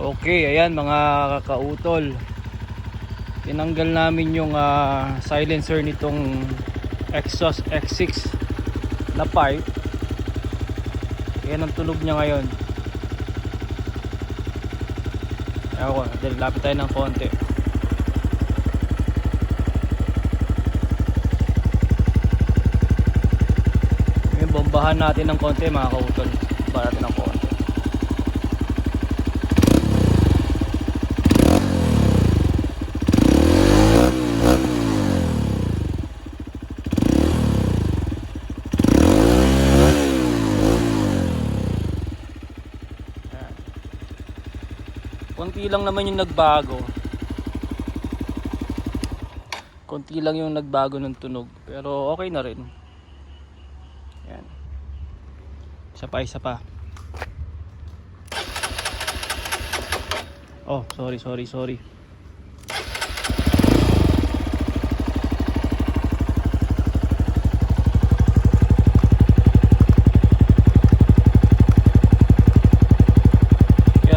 Okay, ayan mga kautol. Tinanggal namin yung silencer nitong exhaust X6 na pipe. Ayan ang tunog niya ngayon. Ako, lapit tayo ng konti. Ngayon, bombahan natin ng konti mga kautol. Bombahan natin ng konti. Konti lang naman yung nagbago. Konti lang yung nagbago ng tunog. Pero okay na rin. Yan. Isa pa. Oh, sorry.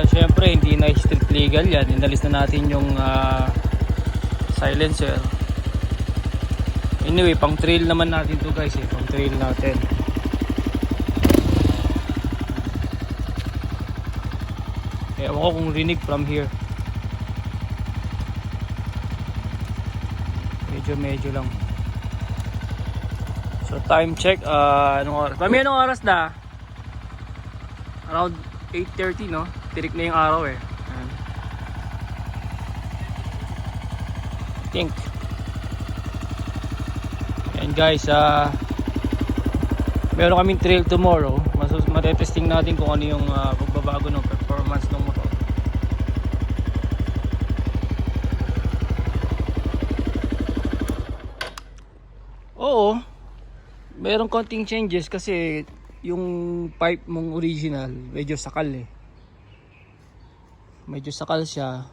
Siyempre hindi na street legal yan. Inalis na natin yung silencer. Anyway, pang trail naman natin to guys eh. Pang trail natin. Ewan ko kung rinig from here. Medyo lang. So time check, anong oras? Mami, anong oras na? Around 8:30 no? Tirik na yung araw eh. I think. And guys, meron kaming trail tomorrow. Matetesting natin kung ano yung pagbabago ng performance ng motor. Oo, meron konting changes kasi yung pipe mong original medyo sakal eh. Medyo sakal siya.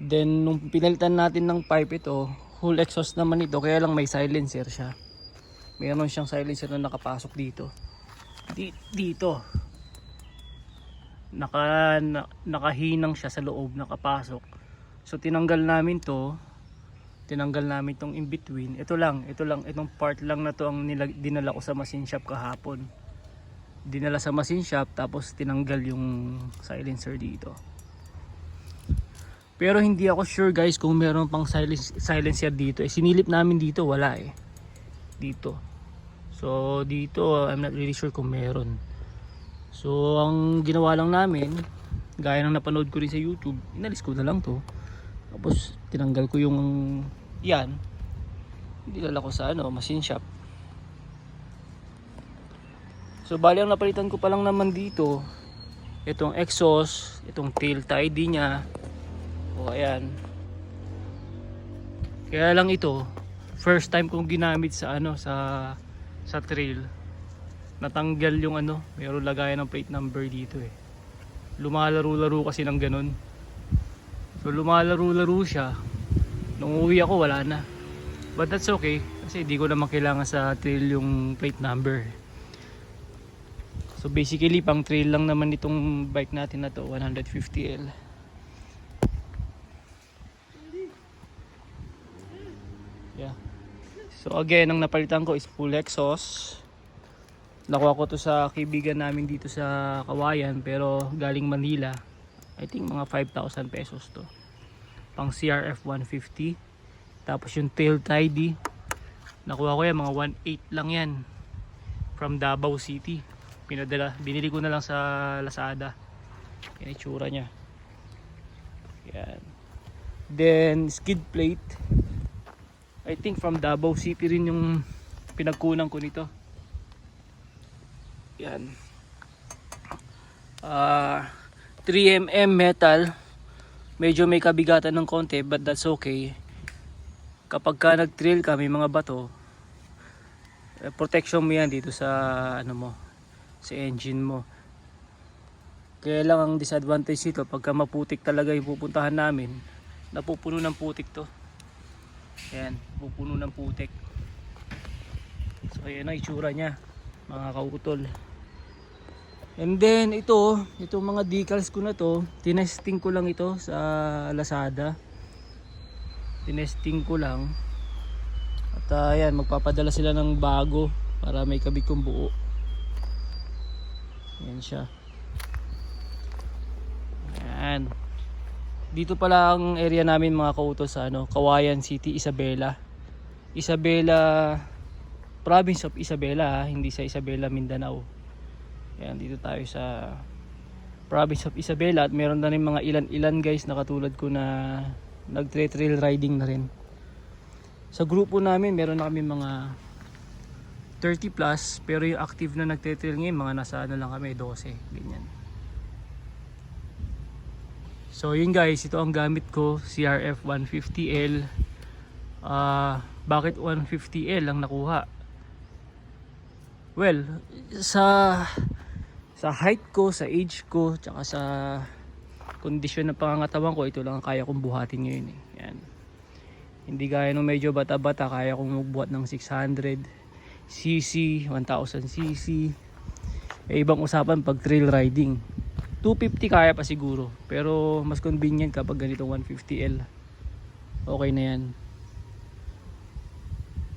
Then nung pinalitan natin ng pipe ito, whole exhaust naman ito, kaya lang may silencer siya. Meron siyang silencer na nakapasok dito. Dito. Nakahinang siya sa loob, nakapasok. So tinanggal namin to. Tinanggal namin tong in between. Ito lang, itong part lang na to ang dinala ko sa machine shop kahapon. Dinala sa machine shop tapos tinanggal yung silencer dito. Pero hindi ako sure guys kung meron pang silencer dito. Sinilip namin dito, wala eh. Dito. So dito, I'm not really sure kung meron. So ang ginawa lang namin, gaya ng napanood ko rin sa YouTube, inalis ko na lang to. Tapos tinanggal ko yung yan. Dinala ko sa machine shop. So bali ang napalitan ko pa lang naman dito, itong exhaust, itong tail tidy niya. O ayan. Kaya lang ito, first time kong ginamit sa sa trail. Natanggal yung mayroong lagayan ng plate number dito eh. Lumalaro-laro kasi ng ganun. So lumalaro-laro siya. Nung uwi ako wala na. But that's okay kasi di ko naman kailangan sa trail yung plate number. So basically pang trail lang naman itong bike natin na to, 150L. Yeah. So again, ang napalitan ko is full exhaust. Nakuha ko to sa kaibigan namin dito sa Kawayan pero galing Manila. I think mga 5,000 pesos to. Pang CRF 150. Tapos yung tail tidy, nakuha ko yan mga 1.8 lang yan. From Davao City. Binili ko na lang sa Lazada. Yan itsura niya. Yan. Then skid plate, I think from Davao City rin yung pinagkunan ko nito. Yan. 3mm metal. Medyo may kabigatan ng konti but that's okay. Kapag ka nag-trail ka, may mga bato, protection mo yan dito sa sa engine mo. Kaya lang ang disadvantage nito, pagka maputik talaga yung pupuntahan namin, napupuno ng putik to. Ayan, pupuno ng putik. So ayan ang itsura nya mga kautol. And then itong mga decals ko na to, tinesting ko lang ito sa Lazada. Tinesting ko lang. At ayan, magpapadala sila ng bago para may kabit kong buo. Ayan siya. Ayan. Dito pala ang area namin mga kautos sa Kawayan City, Isabela. Province of Isabela, hindi sa Isabela, Mindanao. Ayan, dito tayo sa province of Isabela at meron na rin mga ilan guys na katulad ko na nagtre-trail riding na rin. Sa grupo namin meron na kami mga 30 plus, pero yung active na nagtre-trail ngayon mga nasa lang kami 12, ganyan. So yun guys, ito ang gamit ko, CRF 150L. Bakit 150L ang nakuha? Well, sa height ko, sa age ko, tsaka sa kondisyon ng pangangatawan ko, ito lang ang kaya kong buhatin ngayon eh. Yan. Hindi gaya nung medyo bata-bata, kaya kong magbuhat ng 600cc, 1000cc. Ibang usapan pag trail riding. 250 kaya pa siguro, pero mas convenient kapag ganitong 150L. Okay na yan.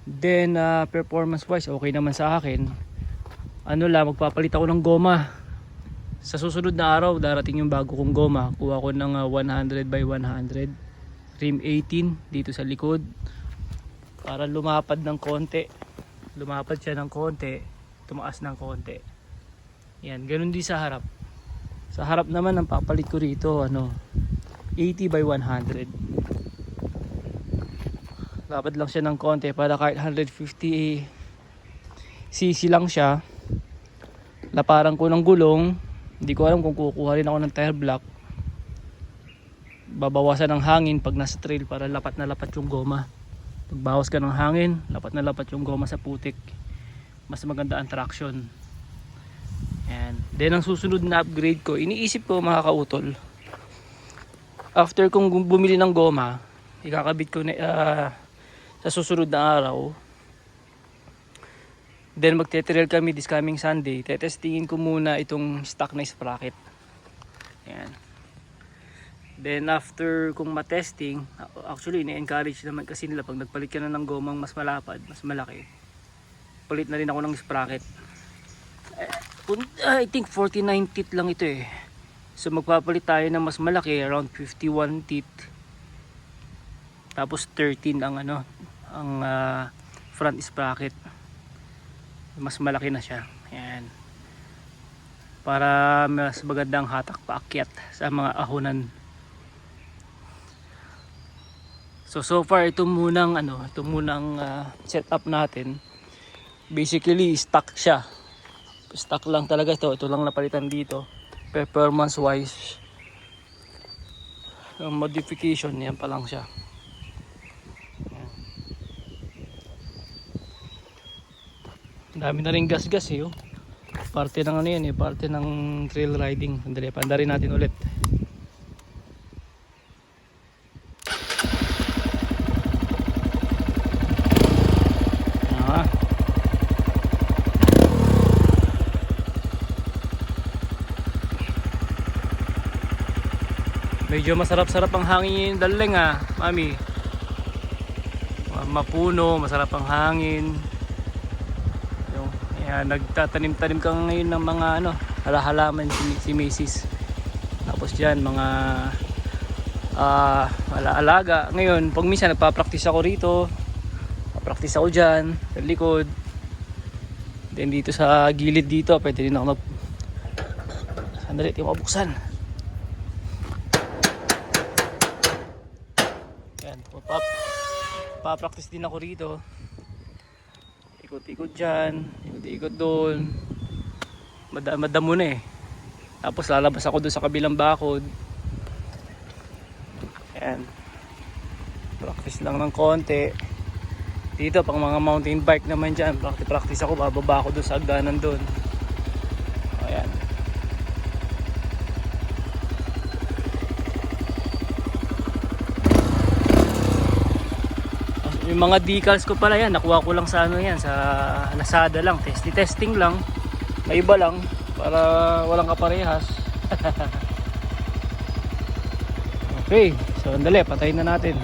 Then performance wise, okay naman sa akin. Magpapalit ako ng goma. Sa susunod na araw darating yung bago kong goma. Kuha ko ng 100 by 100 rim 18 dito sa likod para lumapad ng konti. Lumapad siya ng konti, tumaas ng konti. Yan, ganun din sa harap. Sa harap naman ang papalit ko rito 80 by 100. Lapad lang siya ng konti para kahit 150cc lang siya. Laparan ko ng gulong. Hindi ko alam kung kukuha rin ako ng tire block. Babawasan ng hangin pag nasa trail para lapat na lapat yung goma. Pag bawas ka ng hangin, lapat na lapat yung goma sa putik. Mas maganda ang traction. And then ang susunod na upgrade ko, iniisip ko mga kautol, after kong bumili ng goma, ikakabit ko na sa susunod na araw. Then magte-trail kami this coming Sunday. Tetestingin ko muna itong stock na sprocket. Ayan. Then after kung matesting, actually ini-encourage naman kasi nila pag nagpalit ka na ng gomang mas malapad, mas malaki, palit na rin ako ng sprocket. I think 49 teeth lang ito eh. So magpapalit tayo ng mas malaki, around 51 teeth. Tapos 13 ang front sprocket. Mas malaki na siya. Ayan. Para mas magandang hatak paakyat sa mga ahonan. So far ito munang setup natin. Basically stock siya. Stock lang talaga ito. Ito lang napalitan dito. Performance wise. Modification yan pa lang siya. Dami na rin gas-gas eh. Parte ng yan eh, parte ng trail riding. Sandali, pandarin natin ulit. Medyo masarap-sarap ang hangin yung daling mami. Mapuno, masarap ang hangin. Nagtatanim-tanim ka ngayon ng mga halaman si Macy's. Tapos diyan mga alaga. Ngayon, pag minsan nagpa-practice ako rito, practice ako diyan sa likod. Then dito sa gilid dito, pwede din ako sandali, ito mabuksan. Yan, pa-practice din ako rito. Ikot-ikot dyan, ikot-ikot doon. Madamo na eh. Tapos lalabas ako doon sa kabilang bakod. Ayan. Practice lang ng konti. Dito pang mga mountain bike naman dyan, practice ako, bababa ako doon sa hagdanan doon. Ayan. Yung mga decals ko pala yan, nakuha ko lang sa sa Lazada lang, testing lang. May iba lang, para walang kaparehas. Okay, so andali, patayin na natin.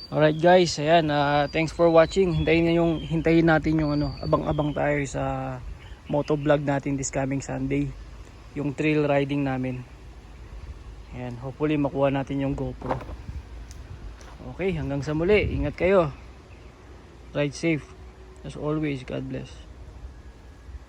Alright guys, ayan, thanks for watching. Hintayin natin yung abang-abang tayo sa motovlog natin this coming Sunday. Yung trail riding namin. Ayan, hopefully makuha natin yung GoPro. Okay, hanggang sa muli. Ingat kayo. Ride safe. As always, God bless.